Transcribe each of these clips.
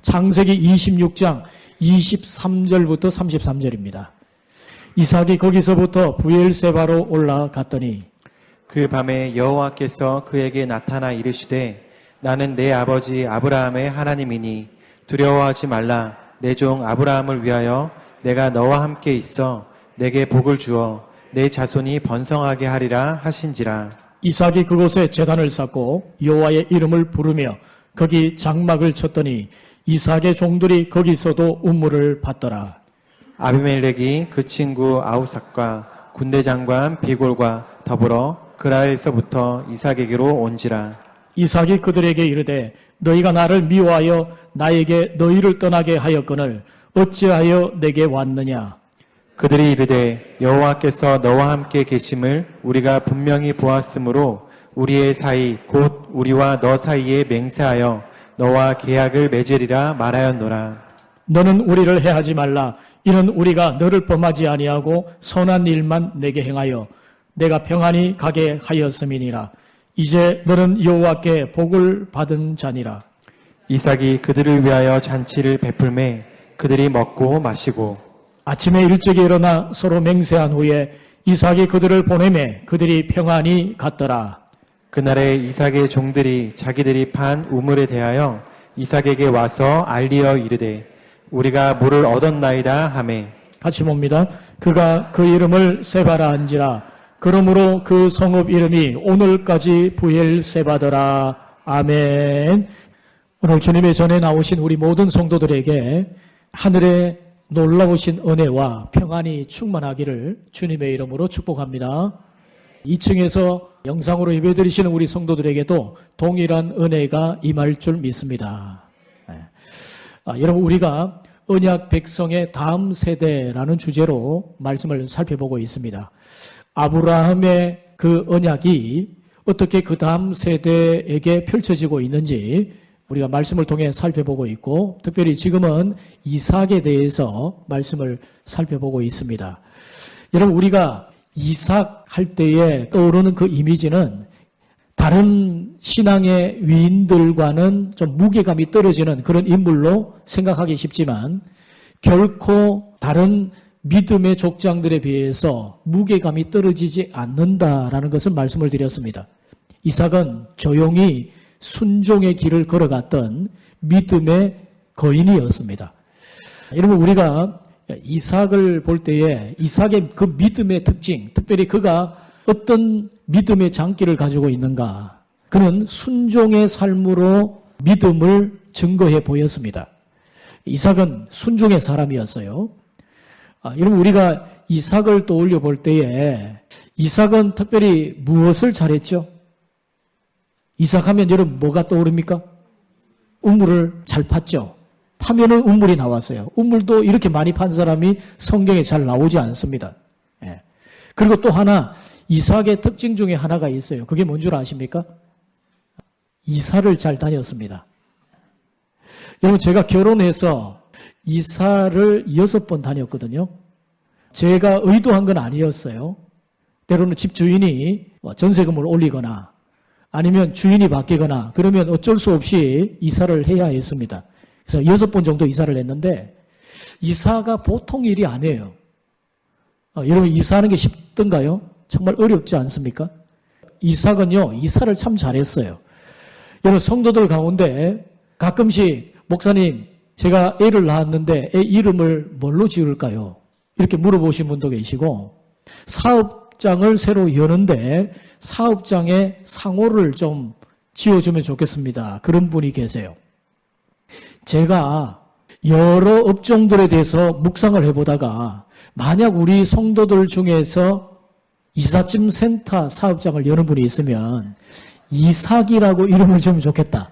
창세기 26장 23절부터 33절입니다. 이삭이 거기서부터 부엘세바로 올라갔더니 그 밤에 여호와께서 그에게 나타나 이르시되 나는 내 아버지 아브라함의 하나님이니 두려워하지 말라. 내 종 아브라함을 위하여 내가 너와 함께 있어 내게 복을 주어 내 자손이 번성하게 하리라 하신지라. 이삭이 그곳에 제단을 쌓고 여호와의 이름을 부르며 거기 장막을 쳤더니 이삭의 종들이 거기서도 운물을 받더라. 아비멜렉이 그 친구 아우삭과 군대 장관 비골과 더불어 그랄에서부터 이삭에게로 온지라. 이삭이 그들에게 이르되 너희가 나를 미워하여 나에게 너희를 떠나게 하였거늘 어찌하여 내게 왔느냐. 그들이 이르되 여호와께서 너와 함께 계심을 우리가 분명히 보았으므로 우리의 사이 곧 우리와 너 사이에 맹세하여 너와 계약을 맺으리라 말하였노라. 너는 우리를 해하지 말라. 이는 우리가 너를 범하지 아니하고 선한 일만 내게 행하여 내가 평안히 가게 하였음이니라. 이제 너는 여호와께 복을 받은 자니라. 이삭이 그들을 위하여 잔치를 베풀매 그들이 먹고 마시고 아침에 일찍 일어나 서로 맹세한 후에 이삭이 그들을 보내매 그들이 평안히 갔더라. 그날에 이삭의 종들이 자기들이 판 우물에 대하여 이삭에게 와서 알리어 이르되 우리가 물을 얻었나이다 하매 같이 봅니다. 그가 그 이름을 세바라 한지라. 그러므로 그 성읍 이름이 오늘까지 부엘세바더라. 아멘. 오늘 주님의 전에 나오신 우리 모든 성도들에게 하늘의 놀라우신 은혜와 평안이 충만하기를 주님의 이름으로 축복합니다. 2층에서 영상으로 예배드리시는 우리 성도들에게도 동일한 은혜가 임할 줄 믿습니다. 여러분, 우리가 언약 백성의 다음 세대라는 주제로 말씀을 살펴보고 있습니다. 아브라함의 그 언약이 어떻게 그 다음 세대에게 펼쳐지고 있는지 우리가 말씀을 통해 살펴보고 있고, 특별히 지금은 이삭에 대해서 말씀을 살펴보고 있습니다. 여러분, 우리가 이삭 할 때에 떠오르는 그 이미지는 다른 신앙의 위인들과는 좀 무게감이 떨어지는 그런 인물로 생각하기 쉽지만 결코 다른 믿음의 족장들에 비해서 무게감이 떨어지지 않는다라는 것을 말씀을 드렸습니다. 이삭은 조용히 순종의 길을 걸어갔던 믿음의 거인이었습니다. 여러분, 우리가 이삭을 볼 때에 이삭의 그 믿음의 특징, 특별히 그가 어떤 믿음의 장기를 가지고 있는가, 그는 순종의 삶으로 믿음을 증거해 보였습니다. 이삭은 순종의 사람이었어요. 여러분, 우리가 이삭을 떠올려 볼 때에 이삭은 특별히 무엇을 잘했죠? 이삭하면 여러분 뭐가 떠오릅니까? 우물을 잘 팠죠. 파면은 우물이 나왔어요. 우물도 이렇게 많이 판 사람이 성경에 잘 나오지 않습니다. 그리고 또 하나, 이삭의 특징 중에 하나가 있어요. 그게 뭔 줄 아십니까? 이사를 잘 다녔습니다. 여러분, 제가 결혼해서 이사를 6번 다녔거든요. 제가 의도한 건 아니었어요. 때로는 집 주인이 전세금을 올리거나 아니면 주인이 바뀌거나 그러면 어쩔 수 없이 이사를 해야 했습니다. 그래서 6번 정도 이사를 했는데 이사가 보통 일이 아니에요. 여러분, 이사하는 게 쉽던가요? 정말 어렵지 않습니까? 이삭은요, 이사를 참 잘했어요. 여러분, 성도들 가운데 가끔씩 목사님, 제가 애를 낳았는데 애 이름을 뭘로 지을까요? 이렇게 물어보신 분도 계시고, 사업장을 새로 여는데 사업장에 상호를 좀 지어주면 좋겠습니다. 그런 분이 계세요. 제가 여러 업종들에 대해서 묵상을 해보다가 만약 우리 성도들 중에서 이삿짐 센터 사업장을 여는 분이 있으면 이삭이라고 이름을 지으면 좋겠다.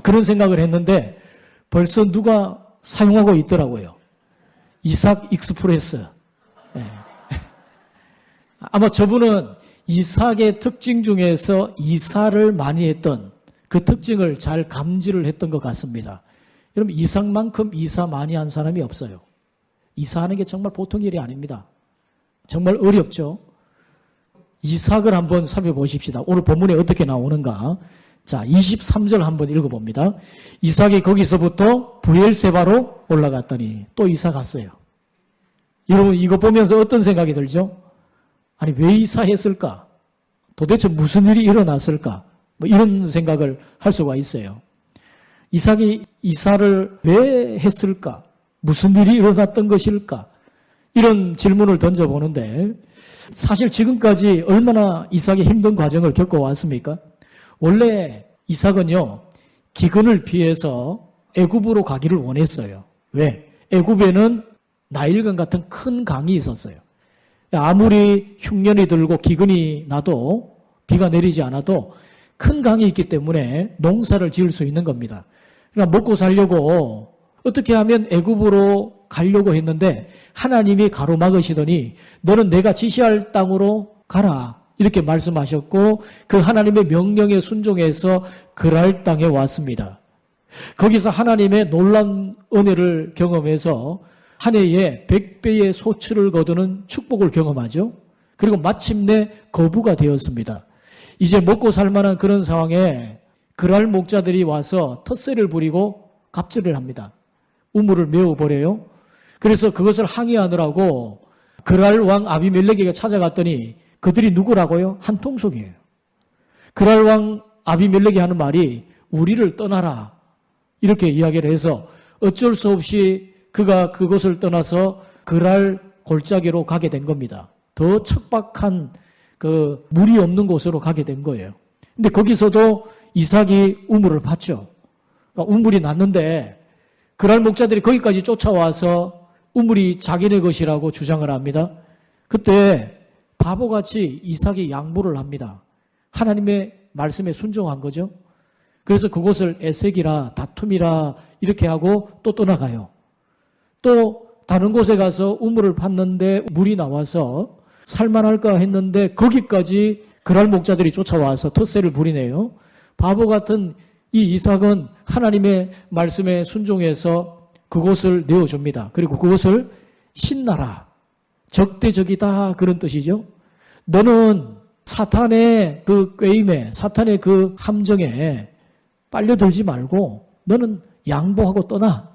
그런 생각을 했는데 벌써 누가 사용하고 있더라고요. 이삭 익스프레스. 아마 저분은 이삭의 특징 중에서 이사를 많이 했던 그 특징을 잘 감지를 했던 것 같습니다. 여러분, 이삭만큼 이사 많이 한 사람이 없어요. 이사하는 게 정말 보통 일이 아닙니다. 정말 어렵죠. 이삭을 한번 살펴보십시다. 오늘 본문에 어떻게 나오는가. 자, 23절 한번 읽어봅니다. 이삭이 거기서부터 부엘세바로 올라갔더니 또 이사 갔어요. 여러분 이거 보면서 어떤 생각이 들죠? 아니 왜 이사했을까? 도대체 무슨 일이 일어났을까? 뭐 이런 생각을 할 수가 있어요. 이삭이 이사를 왜 했을까? 무슨 일이 일어났던 것일까? 이런 질문을 던져보는데 사실 지금까지 얼마나 이삭이 힘든 과정을 겪어왔습니까? 원래 이삭은요 기근을 피해서 애굽으로 가기를 원했어요. 왜? 애굽에는 나일강 같은 큰 강이 있었어요. 아무리 흉년이 들고 기근이 나도 비가 내리지 않아도 큰 강이 있기 때문에 농사를 지을 수 있는 겁니다. 그러니까 먹고 살려고 어떻게 하면 애굽으로 가려고 했는데 하나님이 가로막으시더니 너는 내가 지시할 땅으로 가라 이렇게 말씀하셨고 그 하나님의 명령에 순종해서 그랄 땅에 왔습니다. 거기서 하나님의 놀라운 은혜를 경험해서 한 해에 100배의 소출을 거두는 축복을 경험하죠. 그리고 마침내 거부가 되었습니다. 이제 먹고 살만한 그런 상황에 그랄 목자들이 와서 텃세를 부리고 갑질을 합니다. 우물을 메워버려요. 그래서 그것을 항의하느라고 그랄 왕 아비멜렉에게 찾아갔더니 그들이 누구라고요? 한 통속이에요. 그랄 왕 아비멜렉이 하는 말이 우리를 떠나라 이렇게 이야기를 해서 어쩔 수 없이 그가 그곳을 떠나서 그랄 골짜기로 가게 된 겁니다. 더 척박한 그 물이 없는 곳으로 가게 된 거예요. 근데 거기서도 이삭이 우물을 봤죠. 그러니까 우물이 났는데 그랄 목자들이 거기까지 쫓아와서 우물이 자기네 것이라고 주장을 합니다. 그때 바보같이 이삭이 양보를 합니다. 하나님의 말씀에 순종한 거죠. 그래서 그곳을 에색이라 다툼이라 이렇게 하고 또 떠나가요. 또 다른 곳에 가서 우물을 팠는데 물이 나와서 살만할까 했는데 거기까지 그랄 목자들이 쫓아와서 텃세를 부리네요. 바보 같은 이 이삭은 하나님의 말씀에 순종해서 그곳을 내어줍니다. 그리고 그곳을 신나라 적대적이다 그런 뜻이죠. 너는 사탄의 그 꾀임에 사탄의 그 함정에 빨려들지 말고 너는 양보하고 떠나.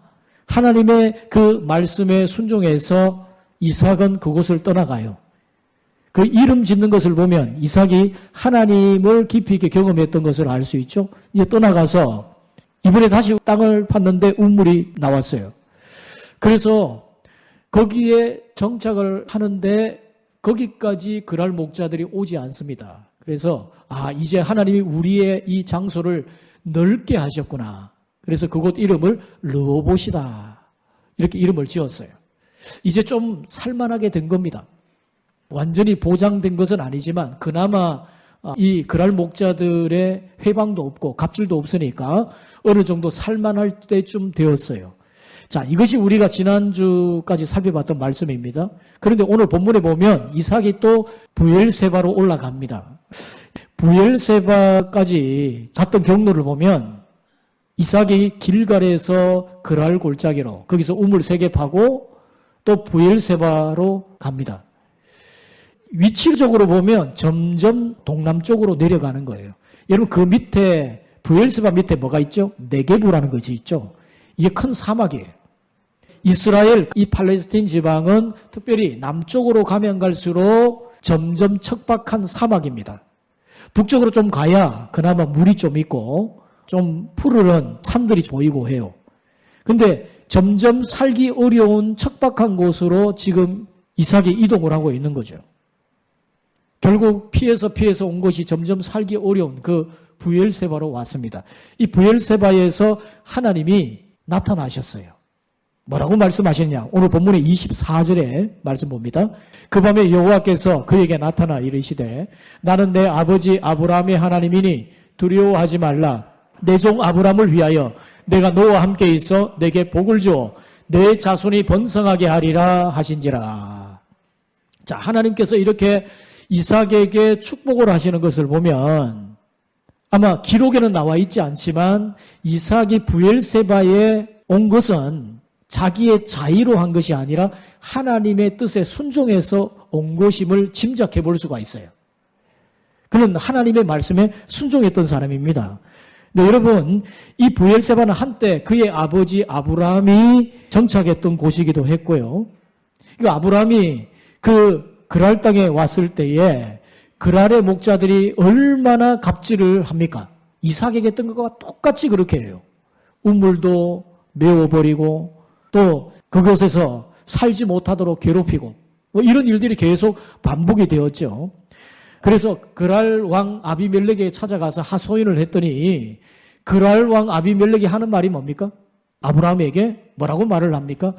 하나님의 그 말씀에 순종해서 이삭은 그곳을 떠나가요. 그 이름 짓는 것을 보면 이삭이 하나님을 깊이 있게 경험했던 것을 알 수 있죠. 이제 떠나가서 이번에 다시 땅을 팠는데 우물이 나왔어요. 그래서 거기에 정착을 하는데 거기까지 그랄 목자들이 오지 않습니다. 그래서 이제 하나님이 우리의 이 장소를 넓게 하셨구나. 그래서 그곳 이름을 르호봇이다. 이렇게 이름을 지었어요. 이제 좀 살만하게 된 겁니다. 완전히 보장된 것은 아니지만 그나마 이 그랄 목자들의 회방도 없고 갑질도 없으니까 어느 정도 살만할 때쯤 되었어요. 자, 이것이 우리가 지난주까지 살펴봤던 말씀입니다. 그런데 오늘 본문에 보면 이삭이 또 부엘세바로 올라갑니다. 부엘세바까지 갔던 경로를 보면 이삭이 길갈에서 그랄 골짜기로 거기서 우물 3개 파고 또 부엘세바로 갑니다. 위치적으로 보면 점점 동남쪽으로 내려가는 거예요. 여러분 그 밑에 부엘세바 밑에 뭐가 있죠? 네게부라는 것이 있죠. 이게 큰 사막이에요. 이스라엘 이 팔레스틴 지방은 특별히 남쪽으로 가면 갈수록 점점 척박한 사막입니다. 북쪽으로 좀 가야 그나마 물이 좀 있고 좀 푸르른 산들이 보이고 해요. 근데 점점 살기 어려운 척박한 곳으로 지금 이삭이 이동을 하고 있는 거죠. 결국 피해서 온 것이 점점 살기 어려운 그 부엘세바로 왔습니다. 이 부엘세바에서 하나님이 나타나셨어요. 뭐라고 말씀하셨냐? 오늘 본문의 24절에 말씀 봅니다. 그 밤에 여호와께서 그에게 나타나 이르시되 나는 내 아버지 아브라함의 하나님이니 두려워하지 말라. 내 종 아브라함을 위하여 내가 너와 함께 있어 내게 복을 주어 내 자손이 번성하게 하리라 하신지라. 자, 하나님께서 이렇게 이삭에게 축복을 하시는 것을 보면 아마 기록에는 나와 있지 않지만 이삭이 부엘세바에 온 것은 자기의 자의로 한 것이 아니라 하나님의 뜻에 순종해서 온 것임을 짐작해 볼 수가 있어요. 그는 하나님의 말씀에 순종했던 사람입니다. 근데 여러분, 이 브엘세바는 한때 그의 아버지 아브라함이 정착했던 곳이기도 했고요. 이 아브라함이 그 그랄 땅에 왔을 때에 그랄의 목자들이 얼마나 갑질을 합니까? 이삭에게 했던 것과 똑같이 그렇게 해요. 우물도 메워버리고 또 그곳에서 살지 못하도록 괴롭히고 뭐 이런 일들이 계속 반복이 되었죠. 그래서 그랄 왕 아비멜렉에게 찾아가서 하소연을 했더니 그랄 왕 아비멜렉이 하는 말이 뭡니까? 아브라함에게 뭐라고 말을 합니까?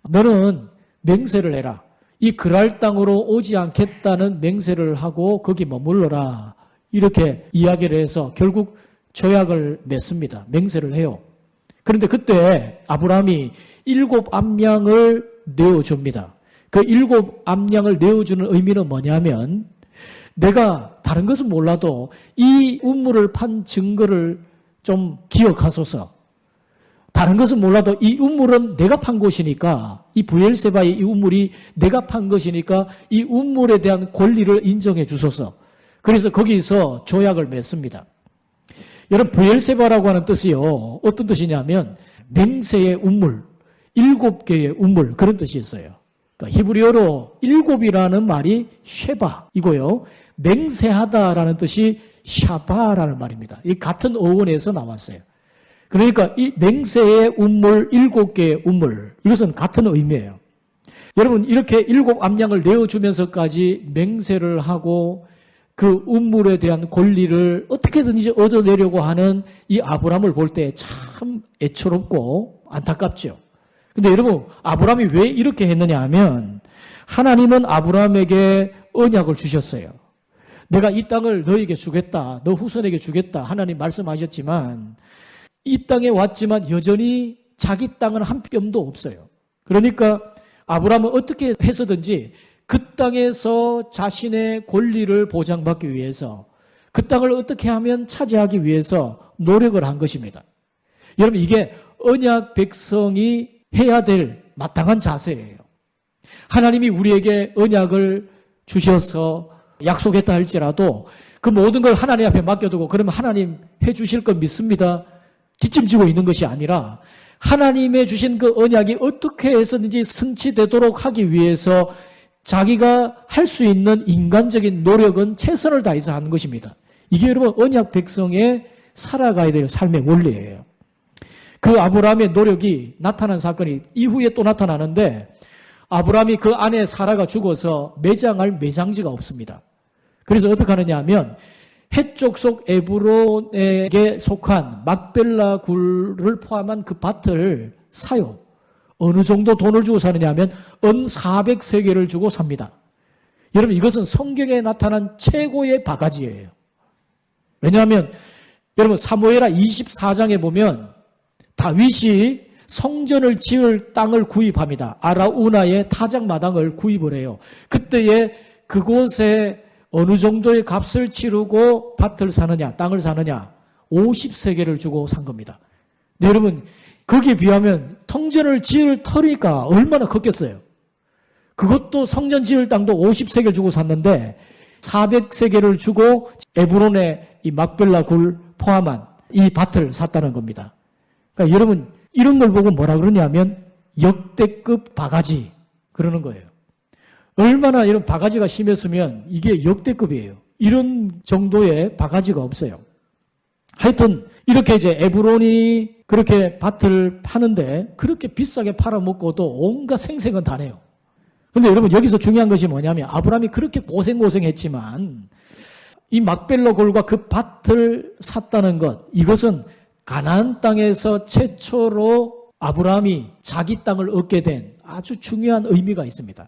너는 맹세를 해라. 이 그랄 땅으로 오지 않겠다는 맹세를 하고 거기 머물러라. 이렇게 이야기를 해서 결국 조약을 맺습니다. 맹세를 해요. 그런데 그때 아브라함이 7 암양을 내어줍니다. 그 7 암양을 내어주는 의미는 뭐냐면 내가 다른 것은 몰라도 이 우물을 판 증거를 좀 기억하소서. 다른 것은 몰라도 이 우물은 내가 판 것이니까 이 브엘세바의 이 우물이 내가 판 것이니까 이 우물에 대한 권리를 인정해 주소서. 그래서 거기서 조약을 맺습니다. 여러분 브엘세바라고 하는 뜻이요. 어떤 뜻이냐면 맹세의 우물, 7개의 우물 그런 뜻이 있어요. 그러니까 히브리어로 7이라는 말이 쉐바이고요. 맹세하다라는 뜻이 샤바라는 말입니다. 이 같은 어원에서 나왔어요. 그러니까 이 맹세의 우물, 7개의 우물 이것은 같은 의미예요. 여러분 이렇게 7 암양을 내어주면서까지 맹세를 하고 그 우물에 대한 권리를 어떻게든지 얻어내려고 하는 이 아브라함을 볼 때 참 애처롭고 안타깝죠. 근데 여러분 아브라함이 왜 이렇게 했느냐 하면 하나님은 아브라함에게 언약을 주셨어요. 내가 이 땅을 너에게 주겠다. 너 후손에게 주겠다. 하나님 말씀하셨지만 이 땅에 왔지만 여전히 자기 땅은 한 뼘도 없어요. 그러니까 아브라함은 어떻게 해서든지 그 땅에서 자신의 권리를 보장받기 위해서 그 땅을 어떻게 하면 차지하기 위해서 노력을 한 것입니다. 여러분 이게 언약 백성이 해야 될 마땅한 자세예요. 하나님이 우리에게 언약을 주셔서 약속했다 할지라도 그 모든 걸 하나님 앞에 맡겨두고 그러면 하나님 해주실 건 믿습니다. 뒷짐지고 있는 것이 아니라 하나님의 주신 그 언약이 어떻게 해서든지 성취되도록 하기 위해서 자기가 할 수 있는 인간적인 노력은 최선을 다해서 하는 것입니다. 이게 여러분 언약 백성의 살아가야 될 삶의 원리예요. 그 아브라함의 노력이 나타난 사건이 이후에 또 나타나는데 아브라함이 그 아내 사라가 죽어서 매장할 매장지가 없습니다. 그래서 어떻게 하느냐 하면 해쪽 속 에브론에게 속한 막벨라 굴을 포함한 그 밭을 사요. 어느 정도 돈을 주고 사느냐 하면 은 400세겔을 주고 삽니다. 여러분 이것은 성경에 나타난 최고의 바가지예요. 왜냐하면 여러분 사무엘하 24장에 보면 다윗이 성전을 지을 땅을 구입합니다. 아라우나의 타작마당을 구입을 해요. 그때에 그곳에 어느 정도의 값을 치르고 밭을 사느냐 땅을 사느냐 50세겔을 주고 산 겁니다. 네, 여러분 거기에 비하면 성전을 지을 터니까 얼마나 컸겠어요. 그것도 성전 지을 땅도 50세겔 주고 샀는데 400세겔을 주고 에브론의 이 막벨라 굴 포함한 이 밭을 샀다는 겁니다. 그러니까 여러분 이런 걸 보고 뭐라 그러냐면 역대급 바가지 그러는 거예요. 얼마나 이런 바가지가 심했으면 이게 역대급이에요. 이런 정도의 바가지가 없어요. 하여튼 이렇게 이제 에브론이 그렇게 밭을 파는데 그렇게 비싸게 팔아먹고도 온갖 생색은 다 내요. 근데 여러분 여기서 중요한 것이 뭐냐면 아브라함이 그렇게 고생했지만 이 막벨라 골과 그 밭을 샀다는 것 이것은 가나안 땅에서 최초로 아브라함이 자기 땅을 얻게 된 아주 중요한 의미가 있습니다.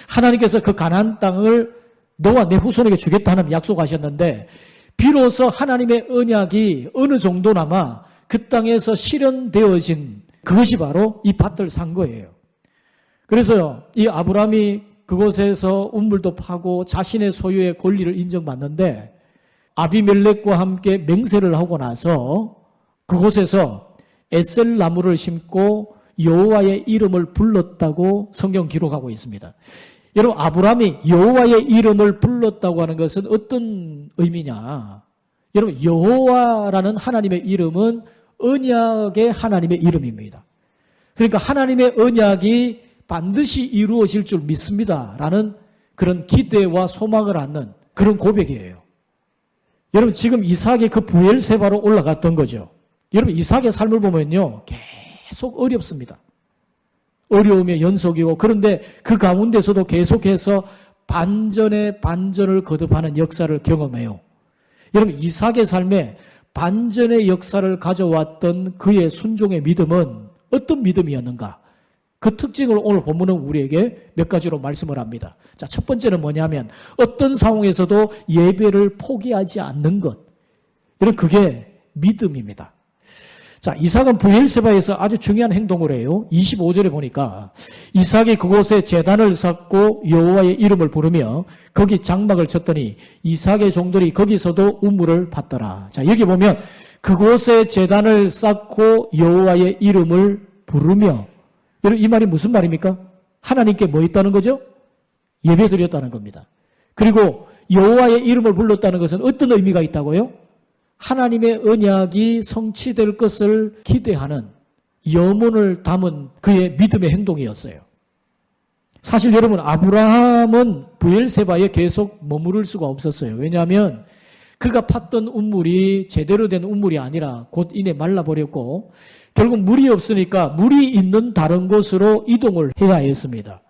하나님께서 그 가나안 땅을 너와 내 후손에게 주겠다는 약속하셨는데 비로소 하나님의 언약이 어느 정도나마 그 땅에서 실현되어진 그것이 바로 이 밭을 산 거예요. 그래서 이 아브라함이 그곳에서 우물도 파고 자신의 소유의 권리를 인정받는데 아비멜렉과 함께 맹세를 하고 나서 그곳에서 에셀 나무를 심고 여호와의 이름을 불렀다고 성경 기록하고 있습니다. 여러분 아브라함이 여호와의 이름을 불렀다고 하는 것은 어떤 의미냐? 여러분, 여호와라는 하나님의 이름은 언약의 하나님의 이름입니다. 그러니까 하나님의 언약이 반드시 이루어질 줄 믿습니다라는 그런 기대와 소망을 갖는 그런 고백이에요. 여러분, 지금 이삭이 그 부엘세바로 올라갔던 거죠. 여러분, 이삭의 삶을 보면요, 계속 어렵습니다. 어려움의 연속이고, 그런데 그 가운데서도 계속해서 반전의 반전을 거듭하는 역사를 경험해요. 여러분, 이삭의 삶에 반전의 역사를 가져왔던 그의 순종의 믿음은 어떤 믿음이었는가? 그 특징을 오늘 본문은 우리에게 몇 가지로 말씀을 합니다. 자, 첫 번째는 뭐냐면 어떤 상황에서도 예배를 포기하지 않는 것. 여러분, 그게 믿음입니다. 자, 이삭은 부엘세바에서 아주 중요한 행동을 해요. 25절에 보니까 이삭이 그곳에 제단을 쌓고 여호와의 이름을 부르며 거기 장막을 쳤더니 이삭의 종들이 거기서도 우물을 받더라. 자, 여기 보면 그곳에 제단을 쌓고 여호와의 이름을 부르며, 여러분, 이 말이 무슨 말입니까? 하나님께 뭐 있다는 거죠? 예배 드렸다는 겁니다. 그리고 여호와의 이름을 불렀다는 것은 어떤 의미가 있다고요? 하나님의 언약이 성취될 것을 기대하는 염원을 담은 그의 믿음의 행동이었어요. 사실 여러분, 아브라함은 부엘세바에 계속 머무를 수가 없었어요. 왜냐하면 그가 팠던 우물이 제대로 된 우물이 아니라 곧 이내 말라버렸고, 결국 물이 없으니까 물이 있는 다른 곳으로 이동을 해야 했습니다.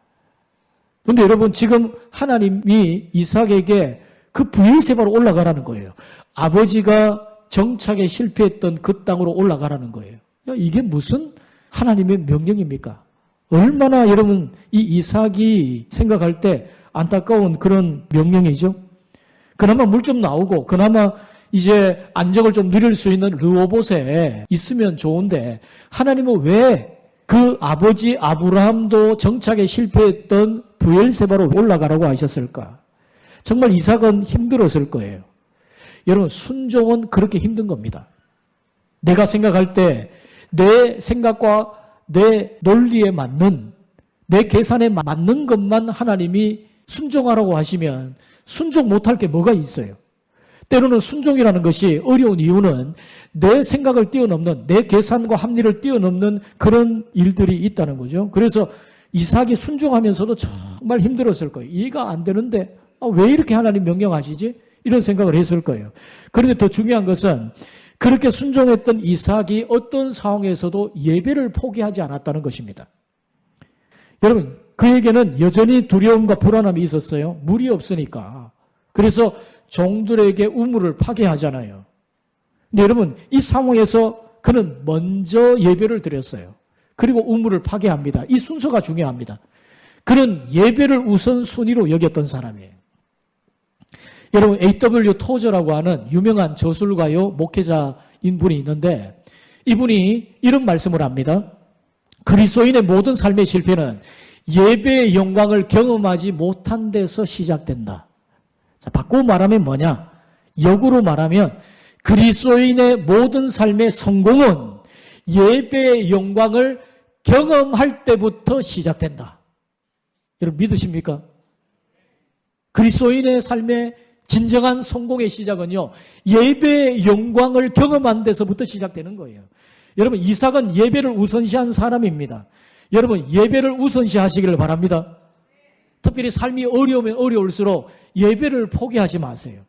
그런데 여러분, 지금 하나님이 이삭에게 그 부엘세바로 올라가라는 거예요. 아버지가 정착에 실패했던 그 땅으로 올라가라는 거예요. 이게 무슨 하나님의 명령입니까? 얼마나 여러분, 이 이삭이 생각할 때 안타까운 그런 명령이죠. 그나마 물 좀 나오고 그나마 이제 안정을 좀 누릴 수 있는 르호봇에 있으면 좋은데, 하나님은 왜 그 아버지 아브라함도 정착에 실패했던 부엘세바로 올라가라고 하셨을까? 정말 이삭은 힘들었을 거예요. 여러분, 순종은 그렇게 힘든 겁니다. 내가 생각할 때 내 생각과 내 논리에 맞는, 내 계산에 맞는 것만 하나님이 순종하라고 하시면 순종 못할 게 뭐가 있어요? 때로는 순종이라는 것이 어려운 이유는 내 생각을 뛰어넘는, 내 계산과 합리를 뛰어넘는 그런 일들이 있다는 거죠. 그래서 이삭이 순종하면서도 정말 힘들었을 거예요. 이해가 안 되는데 왜 이렇게 하나님 명령하시지? 이런 생각을 했을 거예요. 그런데 더 중요한 것은 그렇게 순종했던 이삭이 어떤 상황에서도 예배를 포기하지 않았다는 것입니다. 여러분, 그에게는 여전히 두려움과 불안함이 있었어요. 물이 없으니까. 그래서 종들에게 우물을 파게 하잖아요. 근데 여러분, 이 상황에서 그는 먼저 예배를 드렸어요. 그리고 우물을 파게 합니다. 이 순서가 중요합니다. 그는 예배를 우선순위로 여겼던 사람이에요. 여러분, A.W. 토저라고 하는 유명한 저술가요 목회자인 분이 있는데, 이분이 이런 말씀을 합니다. 그리스도인의 모든 삶의 실패는 예배의 영광을 경험하지 못한 데서 시작된다. 자, 바꾸고 말하면 뭐냐? 역으로 말하면 그리스도인의 모든 삶의 성공은 예배의 영광을 경험할 때부터 시작된다. 여러분, 믿으십니까? 그리스도인의 삶의 진정한 성공의 시작은요, 예배의 영광을 경험한 데서부터 시작되는 거예요. 여러분, 이삭은 예배를 우선시한 사람입니다. 여러분, 예배를 우선시하시기를 바랍니다. 특별히 삶이 어려우면 어려울수록 예배를 포기하지 마세요.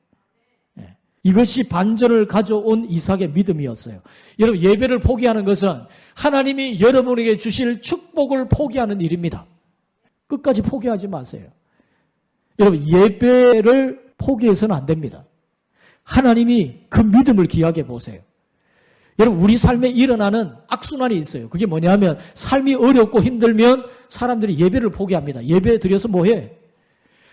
이것이 반전을 가져온 이삭의 믿음이었어요. 여러분, 예배를 포기하는 것은 하나님이 여러분에게 주실 축복을 포기하는 일입니다. 끝까지 포기하지 마세요. 여러분, 예배를 포기해서는 안 됩니다. 하나님이 그 믿음을 귀하게 보세요. 여러분, 우리 삶에 일어나는 악순환이 있어요. 그게 뭐냐면 삶이 어렵고 힘들면 사람들이 예배를 포기합니다. 예배 드려서 뭐해?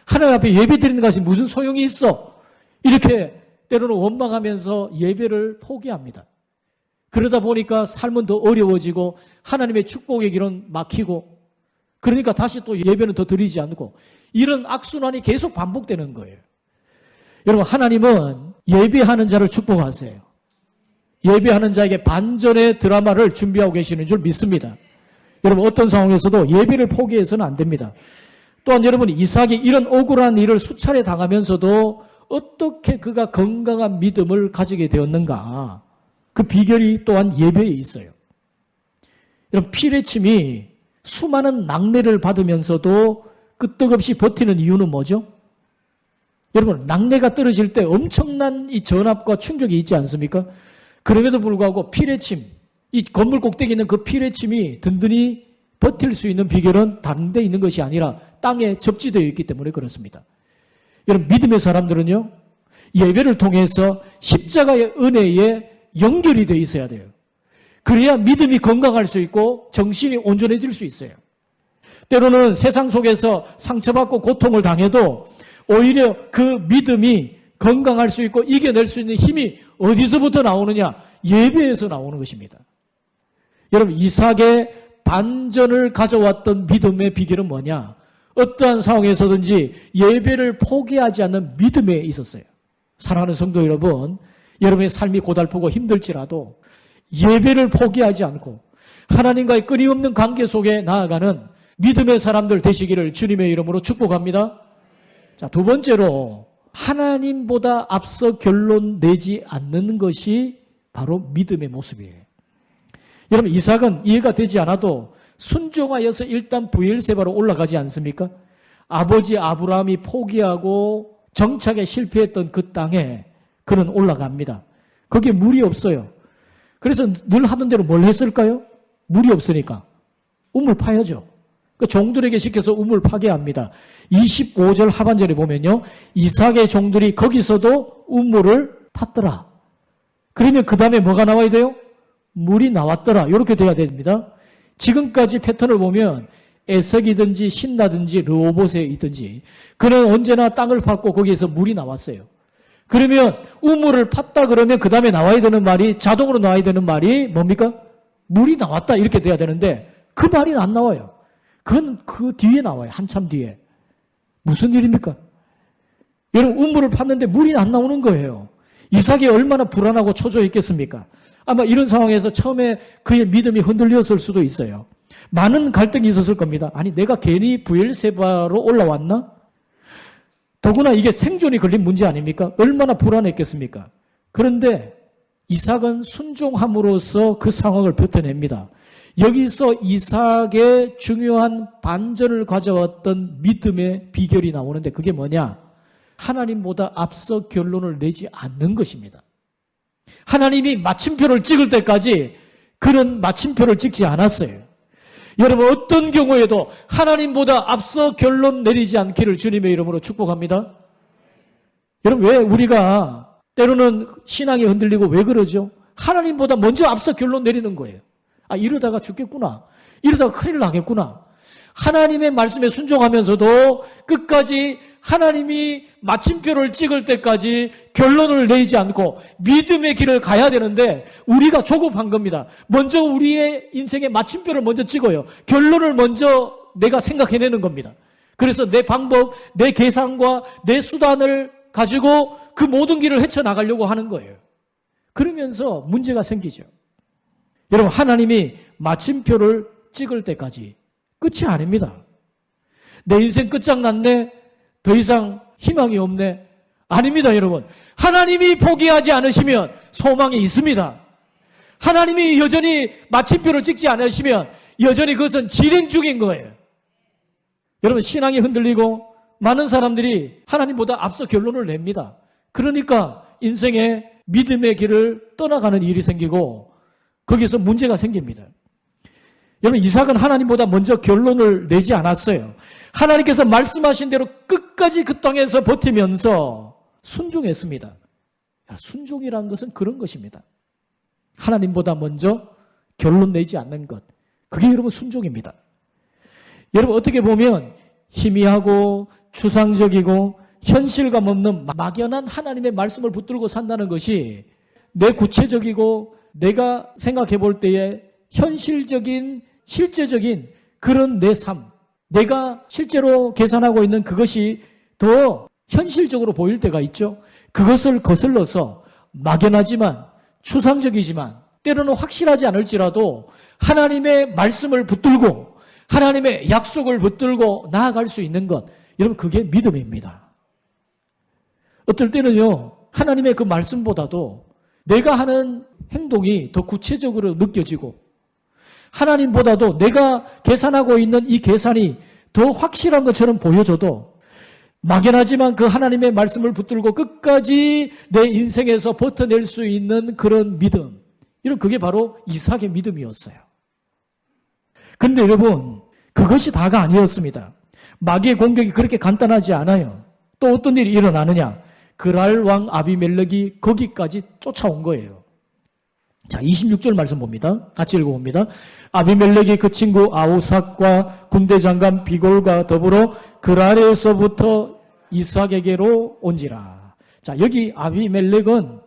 하나님 앞에 예배 드리는 것이 무슨 소용이 있어? 이렇게 때로는 원망하면서 예배를 포기합니다. 그러다 보니까 삶은 더 어려워지고 하나님의 축복의 길은 막히고, 그러니까 다시 또 예배는 더 드리지 않고, 이런 악순환이 계속 반복되는 거예요. 여러분, 하나님은 예배하는 자를 축복하세요. 예배하는 자에게 반전의 드라마를 준비하고 계시는 줄 믿습니다. 여러분, 어떤 상황에서도 예배를 포기해서는 안 됩니다. 또한 여러분, 이삭이 이런 억울한 일을 수차례 당하면서도 어떻게 그가 건강한 믿음을 가지게 되었는가? 그 비결이 또한 예배에 있어요. 여러분, 피레침이 수많은 낙뢰를 받으면서도 끄떡없이 버티는 이유는 뭐죠? 여러분, 낙뢰가 떨어질 때 엄청난 이 전압과 충격이 있지 않습니까? 그럼에도 불구하고 피레침, 이 건물 꼭대기에 있는 그 피레침이 든든히 버틸 수 있는 비결은 다른 데 있는 것이 아니라 땅에 접지되어 있기 때문에 그렇습니다. 여러분, 믿음의 사람들은요, 예배를 통해서 십자가의 은혜에 연결이 되어 있어야 돼요. 그래야 믿음이 건강할 수 있고 정신이 온전해질 수 있어요. 때로는 세상 속에서 상처받고 고통을 당해도 오히려 그 믿음이 건강할 수 있고 이겨낼 수 있는 힘이 어디서부터 나오느냐? 예배에서 나오는 것입니다. 여러분, 이삭의 반전을 가져왔던 믿음의 비결은 뭐냐? 어떠한 상황에서든지 예배를 포기하지 않는 믿음에 있었어요. 사랑하는 성도 여러분, 여러분의 삶이 고달프고 힘들지라도 예배를 포기하지 않고 하나님과의 끊임없는 관계 속에 나아가는 믿음의 사람들 되시기를 주님의 이름으로 축복합니다. 자, 두 번째로 하나님보다 앞서 결론 내지 않는 것이 바로 믿음의 모습이에요. 여러분, 이삭은 이해가 되지 않아도 순종하여서 일단 브엘세바로 올라가지 않습니까? 아버지 아브라함이 포기하고 정착에 실패했던 그 땅에 그는 올라갑니다. 거기에 물이 없어요. 그래서 늘 하던 대로 뭘 했을까요? 물이 없으니까 우물 파야죠. 그 종들에게 시켜서 우물 파게 합니다. 25절 하반절에 보면요, 이삭의 종들이 거기서도 우물을 팠더라. 그러면 그 다음에 뭐가 나와야 돼요? 물이 나왔더라. 이렇게 돼야 됩니다. 지금까지 패턴을 보면 에석이든지 신나든지 르호봇에 있든지 그는 언제나 땅을 팠고 거기에서 물이 나왔어요. 그러면 우물을 팠다 그러면 그 다음에 나와야 되는 말이, 자동으로 나와야 되는 말이 뭡니까? 물이 나왔다, 이렇게 돼야 되는데 그 말이 안 나와요. 그건 그 뒤에 나와요. 한참 뒤에. 무슨 일입니까? 여러분, 우물을 팠는데 물이 안 나오는 거예요. 이삭이 얼마나 불안하고 초조했겠습니까? 아마 이런 상황에서 처음에 그의 믿음이 흔들렸을 수도 있어요. 많은 갈등이 있었을 겁니다. 아니, 내가 괜히 브엘세바로 올라왔나? 더구나 이게 생존이 걸린 문제 아닙니까? 얼마나 불안했겠습니까? 그런데 이삭은 순종함으로써 그 상황을 뱉어냅니다. 여기서 이삭의 중요한 반전을 가져왔던 믿음의 비결이 나오는데 그게 뭐냐? 하나님보다 앞서 결론을 내지 않는 것입니다. 하나님이 마침표를 찍을 때까지 그는 마침표를 찍지 않았어요. 여러분, 어떤 경우에도 하나님보다 앞서 결론 내리지 않기를 주님의 이름으로 축복합니다. 여러분, 왜 우리가 때로는 신앙이 흔들리고 왜 그러죠? 하나님보다 먼저 앞서 결론 내리는 거예요. 아, 이러다가 죽겠구나. 이러다가 큰일 나겠구나. 하나님의 말씀에 순종하면서도 끝까지 하나님이 마침표를 찍을 때까지 결론을 내지 않고 믿음의 길을 가야 되는데 우리가 조급한 겁니다. 먼저 우리의 인생의 마침표를 먼저 찍어요. 결론을 먼저 내가 생각해내는 겁니다. 그래서 내 방법, 내 계산과 내 수단을 가지고 그 모든 길을 헤쳐나가려고 하는 거예요. 그러면서 문제가 생기죠. 여러분, 하나님이 마침표를 찍을 때까지 끝이 아닙니다. 내 인생 끝장났네? 더 이상 희망이 없네? 아닙니다, 여러분. 하나님이 포기하지 않으시면 소망이 있습니다. 하나님이 여전히 마침표를 찍지 않으시면 여전히 그것은 진행 중인 거예요. 여러분, 신앙이 흔들리고 많은 사람들이 하나님보다 앞서 결론을 냅니다. 그러니까 인생의 믿음의 길을 떠나가는 일이 생기고 거기서 문제가 생깁니다. 여러분, 이삭은 하나님보다 먼저 결론을 내지 않았어요. 하나님께서 말씀하신 대로 끝까지 그 땅에서 버티면서 순종했습니다. 순종이라는 것은 그런 것입니다. 하나님보다 먼저 결론 내지 않는 것. 그게 여러분 순종입니다. 여러분, 어떻게 보면 희미하고 추상적이고 현실감 없는 막연한 하나님의 말씀을 붙들고 산다는 것이 내 구체적이고 내가 생각해 볼 때에 현실적인 실제적인 그런 내 삶, 내가 실제로 계산하고 있는 그것이 더 현실적으로 보일 때가 있죠. 그것을 거슬러서 막연하지만 추상적이지만 때로는 확실하지 않을지라도 하나님의 말씀을 붙들고 하나님의 약속을 붙들고 나아갈 수 있는 것, 여러분, 그게 믿음입니다. 어떨 때는요, 하나님의 그 말씀보다도 내가 하는 행동이 더 구체적으로 느껴지고 하나님보다도 내가 계산하고 있는 이 계산이 더 확실한 것처럼 보여져도 막연하지만 그 하나님의 말씀을 붙들고 끝까지 내 인생에서 버텨낼 수 있는 그런 믿음, 이런 그게 바로 이삭의 믿음이었어요. 그런데 여러분, 그것이 다가 아니었습니다. 마귀의 공격이 그렇게 간단하지 않아요. 또 어떤 일이 일어나느냐? 그랄 왕 아비멜렉이 거기까지 쫓아온 거예요. 자, 26절 말씀 봅니다. 같이 읽어봅니다. 아비멜렉이 그 친구 아우삭과 군대 장관 비골과 더불어 그랄에서부터 이삭에게로 온지라. 자, 여기 아비멜렉은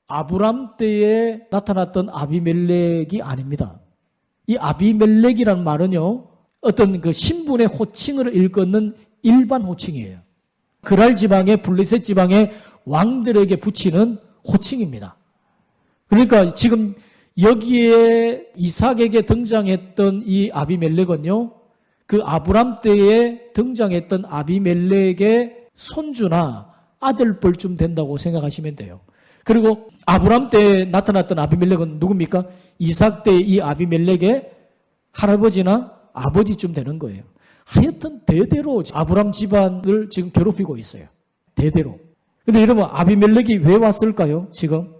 아브람 때에 나타났던 아비멜렉이 아닙니다. 이 아비멜렉이라는 말은요, 어떤 그 신분의 호칭을 일컫는 일반 호칭이에요. 그랄 지방의 블레셋 지방의 왕들에게 붙이는 호칭입니다. 그러니까 지금 여기에 이삭에게 등장했던 이 아비멜렉은요, 그 아브람 때에 등장했던 아비멜렉의 손주나 아들뻘쯤 된다고 생각하시면 돼요. 그리고 아브람 때에 나타났던 아비멜렉은 누굽니까? 이삭 때 이 아비멜렉의 할아버지나 아버지쯤 되는 거예요. 하여튼 대대로 아브람 집안을 지금 괴롭히고 있어요. 대대로. 근데 여러분, 아비멜렉이 왜 왔을까요? 지금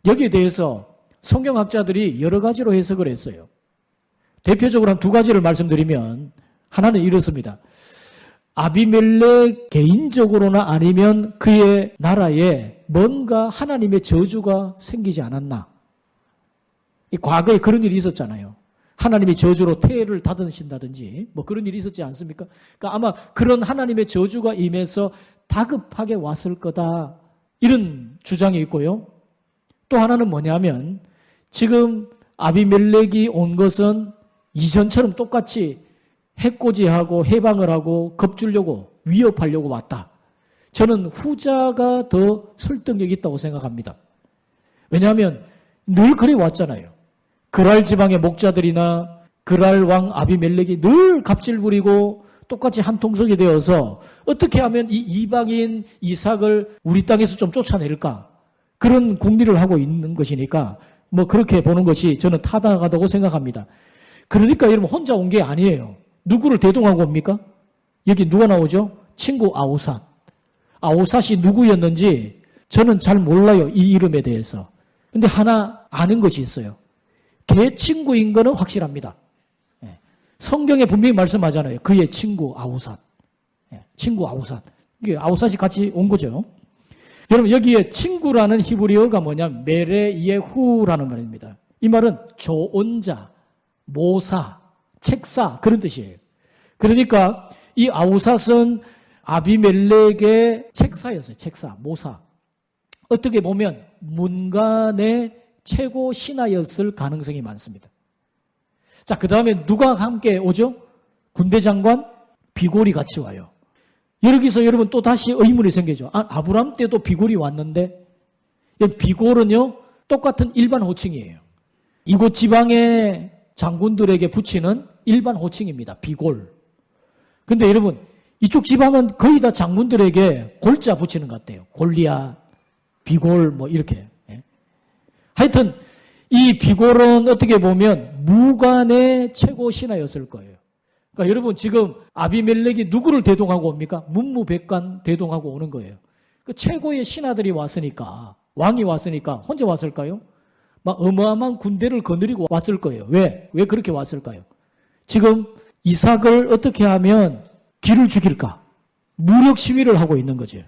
여기에 대해서 성경학자들이 여러 가지로 해석을 했어요. 대표적으로 한 두 가지를 말씀드리면, 하나는 이렇습니다. 아비멜렉 개인적으로나 아니면 그의 나라에 뭔가 하나님의 저주가 생기지 않았나. 과거에 그런 일이 있었잖아요. 하나님이 저주로 태를 닫으신다든지 뭐 그런 일이 있었지 않습니까? 그러니까 아마 그런 하나님의 저주가 임해서 다급하게 왔을 거다, 이런 주장이 있고요. 또 하나는 뭐냐면 지금 아비멜렉이 온 것은 이전처럼 똑같이 해코지하고 해방을 하고 겁주려고 위협하려고 왔다. 저는 후자가 더 설득력이 있다고 생각합니다. 왜냐하면 늘 그래 왔잖아요. 그랄 지방의 목자들이나 그랄 왕 아비멜렉이 늘 갑질 부리고 똑같이 한 통속이 되어서 어떻게 하면 이 이방인 이삭을 우리 땅에서 좀 쫓아낼까, 그런 궁리를 하고 있는 것이니까 뭐 그렇게 보는 것이 저는 타당하다고 생각합니다. 그러니까 여러분, 혼자 온 게 아니에요. 누구를 대동하고 옵니까? 여기 누가 나오죠? 친구 아우삿. 아우삿이 누구였는지 저는 잘 몰라요, 이 이름에 대해서. 근데 하나 아는 것이 있어요. 걔 친구인 거는 확실합니다. 성경에 분명히 말씀하잖아요. 그의 친구 아우삿. 친구 아우삿. 이게 아우삿이 같이 온 거죠. 여러분, 여기에 친구라는 히브리어가 뭐냐면 메레예후라는 말입니다. 이 말은 조언자, 모사, 책사, 그런 뜻이에요. 그러니까 이 아우삿은 아비멜렉의 책사였어요. 책사, 모사. 어떻게 보면 문간의 최고 신하였을 가능성이 많습니다. 자, 그 다음에 누가 함께 오죠? 군대 장관 비골이 같이 와요. 여기서 여러분 또 다시 의문이 생기죠. 아브람 때도 비골이 왔는데, 비골은요 똑같은 일반 호칭이에요. 이곳 지방의 장군들에게 붙이는 일반 호칭입니다. 비골. 근데 여러분, 이쪽 지방은 거의 다 장군들에게 골자 붙이는 것 같아요. 골리앗, 비골 뭐 이렇게. 하여튼 이 비골은 어떻게 보면 무관의 최고 신하였을 거예요. 그러니까 여러분, 지금 아비멜렉이 누구를 대동하고 옵니까? 문무백관 대동하고 오는 거예요. 그 최고의 신하들이 왔으니까, 왕이 왔으니까 혼자 왔을까요? 막 어마어마한 군대를 거느리고 왔을 거예요. 왜 그렇게 왔을까요? 지금 이삭을 어떻게 하면 기를 죽일까? 무력 시위를 하고 있는 거죠.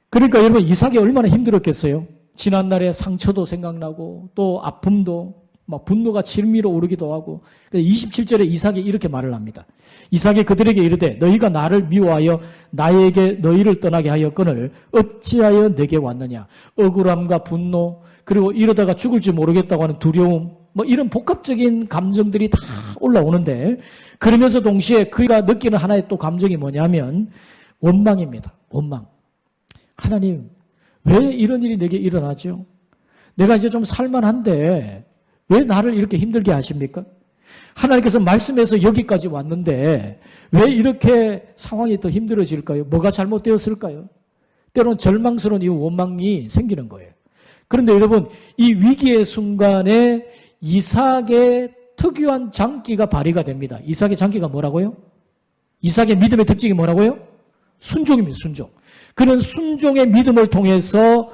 그러니까 여러분, 이삭이 얼마나 힘들었겠어요? 지난날의 상처도 생각나고 또 아픔도, 막 분노가 질미로 오르기도 하고. 27절에 이삭이 이렇게 말을 합니다. 이삭이 그들에게 이르되 너희가 나를 미워하여 나에게 너희를 떠나게 하였거늘 어찌하여 내게 왔느냐. 억울함과 분노, 그리고 이러다가 죽을지 모르겠다고 하는 두려움, 뭐 이런 복합적인 감정들이 다 올라오는데, 그러면서 동시에 그가 느끼는 하나의 또 감정이 뭐냐면 원망입니다. 원망. 하나님, 왜 이런 일이 내게 일어나죠? 내가 이제 좀 살만한데 왜 나를 이렇게 힘들게 하십니까? 하나님께서 말씀해서 여기까지 왔는데 왜 이렇게 상황이 더 힘들어질까요? 뭐가 잘못되었을까요? 때로는 절망스러운 이 원망이 생기는 거예요. 그런데 여러분, 이 위기의 순간에 이삭의 특유한 장기가 발휘가 됩니다. 이삭의 장기가 뭐라고요? 이삭의 믿음의 특징이 뭐라고요? 순종입니다. 순종. 그런 순종의 믿음을 통해서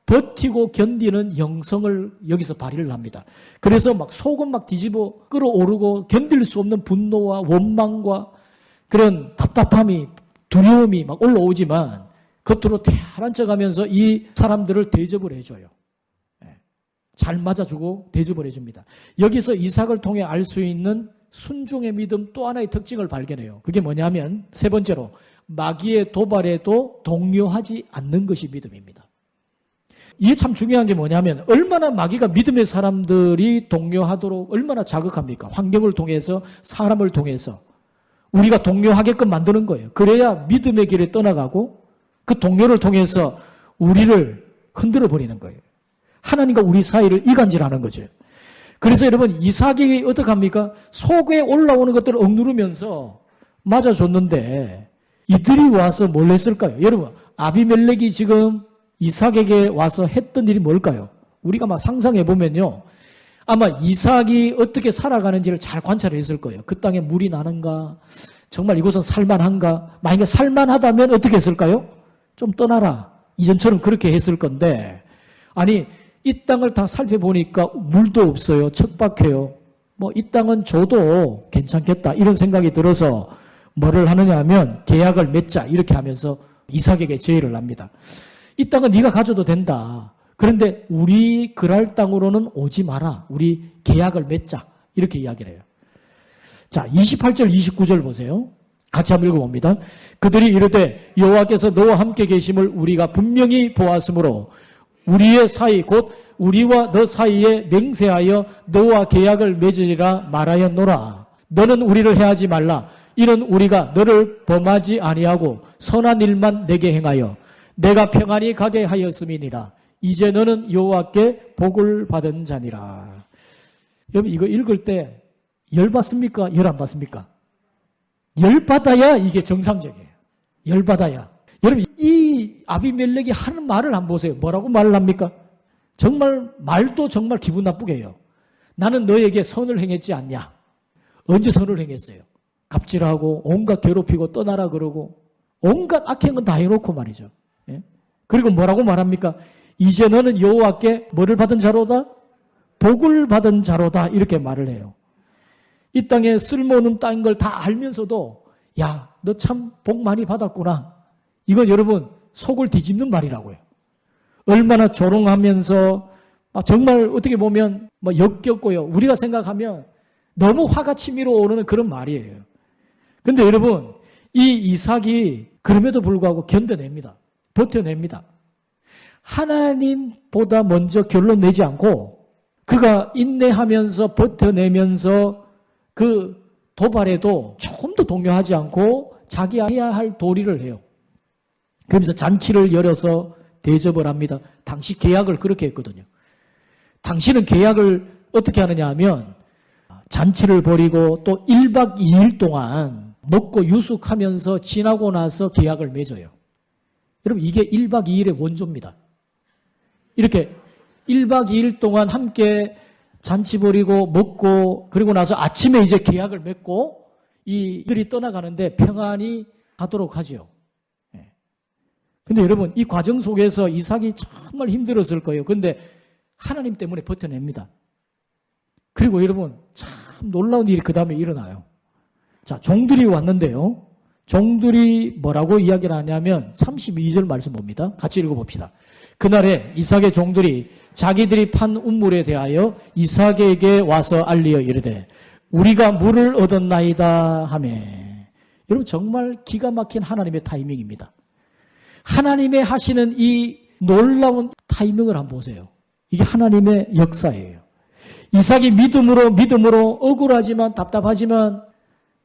버티고 견디는 영성을 여기서 발휘를 합니다. 그래서 막 속은 막 뒤집어 끌어오르고 견딜 수 없는 분노와 원망과 그런 답답함이, 두려움이 막 올라오지만 겉으로 태연한 척하면서 이 사람들을 대접을 해줘요. 잘 맞아주고 대접을 해줍니다. 여기서 이삭을 통해 알 수 있는 순종의 믿음 또 하나의 특징을 발견해요. 그게 뭐냐면 세 번째로 마귀의 도발에도 동요하지 않는 것이 믿음입니다. 이게 참 중요한 게 뭐냐면 얼마나 마귀가 믿음의 사람들이 동요하도록 얼마나 자극합니까? 환경을 통해서, 사람을 통해서 우리가 동요하게끔 만드는 거예요. 그래야 믿음의 길에 떠나가고 그 동요를 통해서 우리를 흔들어 버리는 거예요. 하나님과 우리 사이를 이간질하는 거죠. 그래서 여러분, 이삭이 어떻게 합니까? 속에 올라오는 것들을 억누르면서 맞아줬는데 이들이 와서 뭘 했을까요? 여러분, 아비멜렉이 지금 이삭에게 와서 했던 일이 뭘까요? 우리가 막 상상해 보면요, 아마 이삭이 어떻게 살아가는지를 잘 관찰했을 거예요. 그 땅에 물이 나는가? 정말 이곳은 살만한가? 만약에 살만하다면 어떻게 했을까요? 좀 떠나라. 이전처럼 그렇게 했을 건데, 아니 이 땅을 다 살펴보니까 물도 없어요. 척박해요. 뭐 이 땅은 줘도 괜찮겠다 이런 생각이 들어서 뭐를 하느냐 하면 계약을 맺자 이렇게 하면서 이삭에게 제의를 합니다. 이 땅은 네가 가져도 된다. 그런데 우리 그랄 땅으로는 오지 마라. 우리 계약을 맺자. 이렇게 이야기를 해요. 자, 28절 29절 보세요. 같이 한번 읽어봅니다. 그들이 이르되 여호와께서 너와 함께 계심을 우리가 분명히 보았으므로 우리의 사이 곧 우리와 너 사이에 맹세하여 너와 계약을 맺으리라 말하였노라. 너는 우리를 해하지 말라. 이는 우리가 너를 범하지 아니하고 선한 일만 내게 행하여 내가 평안히 가게 하였음이니라. 이제 너는 여호와께 복을 받은 자니라. 여러분, 이거 읽을 때 열받습니까? 열 안 받습니까? 열받아야 이게 정상적이에요. 열받아야. 여러분, 이 아비멜렉이 하는 말을 한번 보세요. 뭐라고 말을 합니까? 정말 말도 정말 기분 나쁘게 해요. 나는 너에게 선을 행했지 않냐? 언제 선을 행했어요? 갑질하고 온갖 괴롭히고 떠나라 그러고 온갖 악행은 다 해놓고 말이죠. 예? 그리고 뭐라고 말합니까? 이제 너는 여호와께 뭐를 받은 자로다? 복을 받은 자로다. 이렇게 말을 해요. 이 땅에 쓸모없는 땅인 걸 다 알면서도 야, 너 참 복 많이 받았구나. 이건 여러분 속을 뒤집는 말이라고요. 얼마나 조롱하면서 정말 어떻게 보면 역겹고요. 우리가 생각하면 너무 화가 치밀어 오르는 그런 말이에요. 근데 여러분, 이 이삭이 그럼에도 불구하고 견뎌냅니다. 버텨냅니다. 하나님보다 먼저 결론 내지 않고 그가 인내하면서 버텨내면서 그 도발에도 조금도 동요하지 않고 자기가 해야 할 도리를 해요. 그러면서 잔치를 열어서 대접을 합니다. 당시 계약을 그렇게 했거든요. 당신은 계약을 어떻게 하느냐 하면 잔치를 벌이고 또 1박 2일 동안 먹고 유숙하면서 지나고 나서 계약을 맺어요. 여러분, 이게 1박 2일의 원조입니다. 이렇게 1박 2일 동안 함께 잔치 벌이고 먹고 그리고 나서 아침에 이제 계약을 맺고 이들이 떠나가는데 평안히 가도록 하죠. 근데 여러분, 이 과정 속에서 이삭이 정말 힘들었을 거예요. 근데 하나님 때문에 버텨냅니다. 그리고 여러분, 참 놀라운 일이 그 다음에 일어나요. 자, 종들이 왔는데요. 종들이 뭐라고 이야기를 하냐면 32절 말씀 봅니다. 같이 읽어봅시다. 그날에 이삭의 종들이 자기들이 판 우물에 대하여 이삭에게 와서 알리어 이르되 우리가 물을 얻었나이다 하매. 여러분, 정말 기가 막힌 하나님의 타이밍입니다. 하나님의 하시는 이 놀라운 타이밍을 한번 보세요. 이게 하나님의 역사예요. 이삭이 믿음으로 억울하지만 답답하지만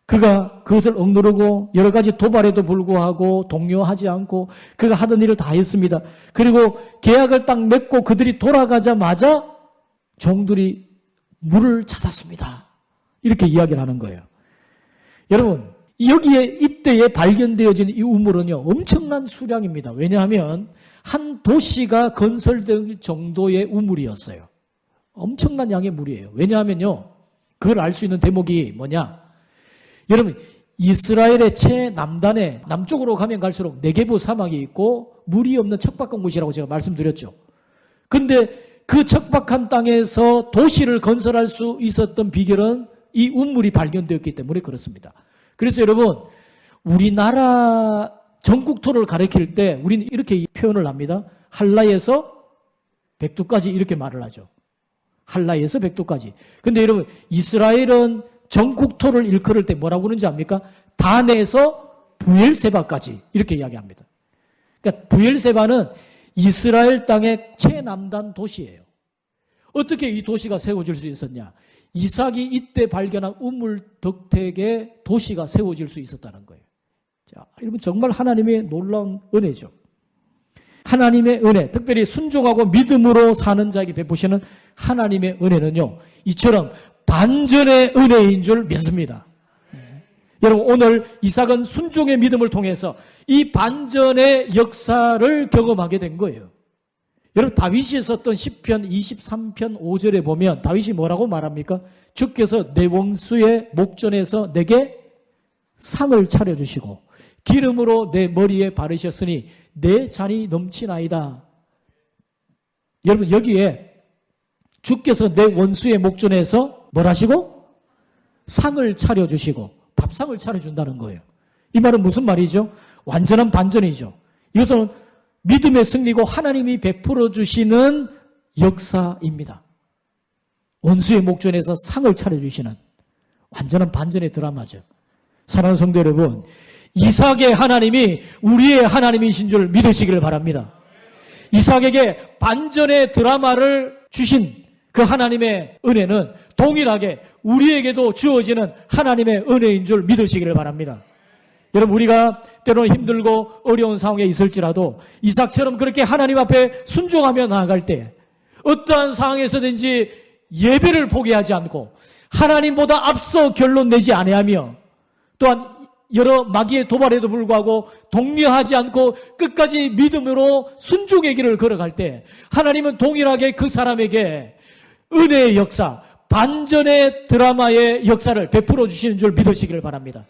그가 그것을 억누르고 여러 가지 도발에도 불구하고 동요하지 않고 그가 하던 일을 다 했습니다. 그리고 계약을 딱 맺고 그들이 돌아가자마자 종들이 물을 찾았습니다. 이렇게 이야기를 하는 거예요. 여러분, 여기에 이때에 발견되어진 이 우물은요, 엄청난 수량입니다. 왜냐하면 한 도시가 건설될 정도의 우물이었어요. 엄청난 양의 물이에요. 왜냐하면요, 그걸 알 수 있는 대목이 뭐냐? 여러분, 이스라엘의 최남단에 남쪽으로 가면 갈수록 네게부 사막이 있고 물이 없는 척박한 곳이라고 제가 말씀드렸죠. 근데 그 척박한 땅에서 도시를 건설할 수 있었던 비결은 이 우물이 발견되었기 때문에 그렇습니다. 그래서 여러분, 우리나라 전국토를 가리킬 때 우리는 이렇게 표현을 합니다. 한라에서 백두까지 이렇게 말을 하죠. 한라에서 백두까지. 근데 여러분, 이스라엘은 전국토를 일컬을 때 뭐라고 그러는지 압니까? 단에서 부엘세바까지 이렇게 이야기합니다. 그러니까 부엘세바는 이스라엘 땅의 최남단 도시예요. 어떻게 이 도시가 세워질 수 있었냐? 이삭이 이때 발견한 우물 덕택에 도시가 세워질 수 있었다는 거예요. 자, 여러분 정말 하나님의 놀라운 은혜죠. 하나님의 은혜, 특별히 순종하고 믿음으로 사는 자에게 베푸시는 하나님의 은혜는요, 이처럼 반전의 은혜인 줄 믿습니다. 여러분, 오늘 이삭은 순종의 믿음을 통해서 이 반전의 역사를 경험하게 된 거예요. 여러분, 다윗이 썼던 시편 23편 5절에 보면 다윗이 뭐라고 말합니까? 주께서 내 원수의 목전에서 내게 상을 차려주시고 기름으로 내 머리에 바르셨으니 내 잔이 넘치나이다. 여러분, 여기에 주께서 내 원수의 목전에서 뭘 하시고? 상을 차려주시고 밥상을 차려준다는 거예요. 이 말은 무슨 말이죠? 완전한 반전이죠. 이것은 믿음의 승리고 하나님이 베풀어 주시는 역사입니다. 원수의 목전에서 상을 차려주시는 완전한 반전의 드라마죠. 사랑하는 성도 여러분, 이삭의 하나님이 우리의 하나님이신 줄 믿으시기를 바랍니다. 이삭에게 반전의 드라마를 주신 그 하나님의 은혜는 동일하게 우리에게도 주어지는 하나님의 은혜인 줄 믿으시기를 바랍니다. 여러분, 우리가 때로는 힘들고 어려운 상황에 있을지라도 이삭처럼 그렇게 하나님 앞에 순종하며 나아갈 때 어떠한 상황에서든지 예배를 포기하지 않고 하나님보다 앞서 결론 내지 아니하며 또한 여러 마귀의 도발에도 불구하고 동요하지 않고 끝까지 믿음으로 순종의 길을 걸어갈 때 하나님은 동일하게 그 사람에게 은혜의 역사, 반전의 드라마의 역사를 베풀어 주시는 줄 믿으시기를 바랍니다.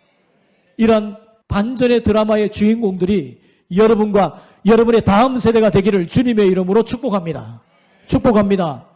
이런 반전의 드라마의 주인공들이 여러분과 여러분의 다음 세대가 되기를 주님의 이름으로 축복합니다. 축복합니다.